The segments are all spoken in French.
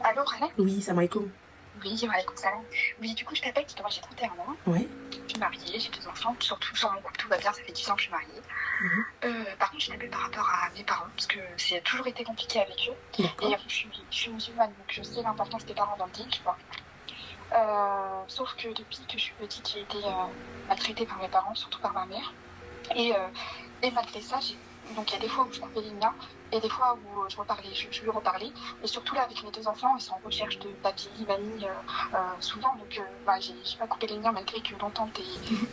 Allô, Rana? Oui, salam alaikum. Oui, walaikum salam. Oui, du coup, je t'appelle parce que moi j'ai 31 ans, Ouais. je suis mariée, j'ai 2 enfants, surtout sur mon couple, tout va bien, ça fait 10 ans que je suis mariée. Mhm. Par contre, je t'appelle par rapport à mes parents parce que c'est toujours été compliqué avec eux. D'accord. Et je suis musulmane, donc je sais l'importance des parents dans le dîn, tu vois. Sauf que depuis que je suis petite, j'ai été maltraitée par mes parents, surtout par ma mère. Et, euh, et malgré ça, donc il y a des fois où je coupais les liens et des fois où je lui reparlais. Et surtout là, avec mes 2 enfants, ils sont en recherche de papier, mamie, souvent. Donc j'ai pas coupé les liens malgré que l'entente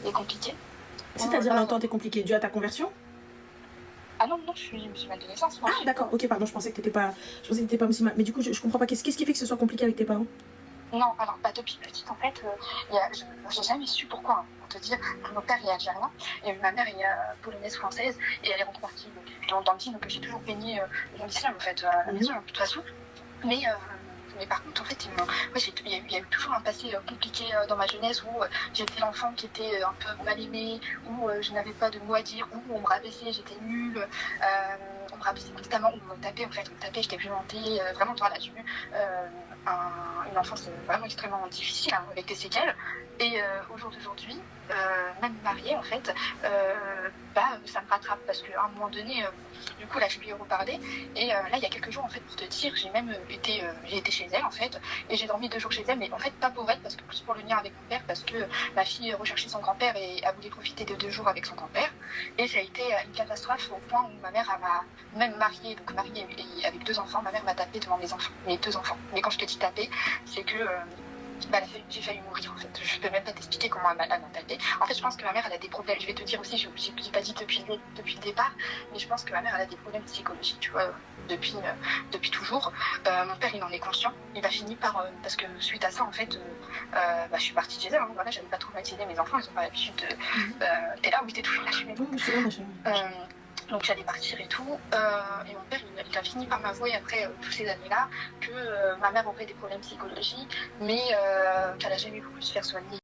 est compliquée. C'est-à-dire Là, l'entente est compliquée due à ta conversion? ah non, non, je suis musulmane de naissance. Moi. Ah, d'accord, ok, pardon, je pensais que t'étais pas musulmane. Mais du coup, je comprends pas. Qu'est-ce qui fait que ce soit compliqué avec tes parents? Non, alors depuis petite, en fait, j'ai jamais su pourquoi. Hein, pour te dire, mon père est algérien et ma mère est polonaise française et elle est reconvertie dans le dîn, donc j'ai toujours baigné dans l'islam en fait, à la maison, de toute façon. Mais par contre, en fait, il y a eu toujours un passé compliqué dans ma jeunesse où j'étais l'enfant qui était un peu mal aimé, où je n'avais pas de mots à dire, où on me rabaissait, j'étais nulle, on me rabaissait constamment, on me tapait, en fait, on me tapait, j'étais violentée, vraiment, toi, là, j'ai eu une enfance vraiment extrêmement difficile, hein, avec des séquelles. Et au jour d'aujourd'hui, même mariée, en fait, ça me rattrape parce qu'à un moment donné, du coup, là, je lui ai reparlé. Et là, il y a quelques jours, en fait, pour te dire, j'ai été chez elle, en fait, et j'ai dormi 2 jours chez elle, mais en fait, pas pour elle, parce que plus pour le lien avec mon père, parce que ma fille recherchait son grand-père et a voulu profiter de 2 jours avec son grand-père. Et ça a été une catastrophe au point où ma mère m'a même mariée et avec 2 enfants, ma mère m'a tapé devant mes 2 enfants. Mais quand je te dis taper, c'est que j'ai failli mourir en fait. Je peux même pas t'expliquer comment elle m'a tapé. En fait, je pense que ma mère elle a des problèmes. Je vais te dire aussi, j'ai pas dit depuis le départ, mais je pense que ma mère elle a des problèmes psychologiques, tu vois, depuis toujours. Mon père il en est conscient. Il a fini par parce que suite à ça en fait, je suis partie chez elle. Hein, voilà, j'avais pas traumatisé mes enfants, ils ont pas l'habitude. T'es là ou t'es toujours là chez mes Oui, je suis là, machin. donc j'allais partir et tout. Et mon père, il a fini par m'avouer après toutes ces années-là que ma mère aurait des problèmes psychologiques, mais qu'elle a jamais voulu se faire soigner.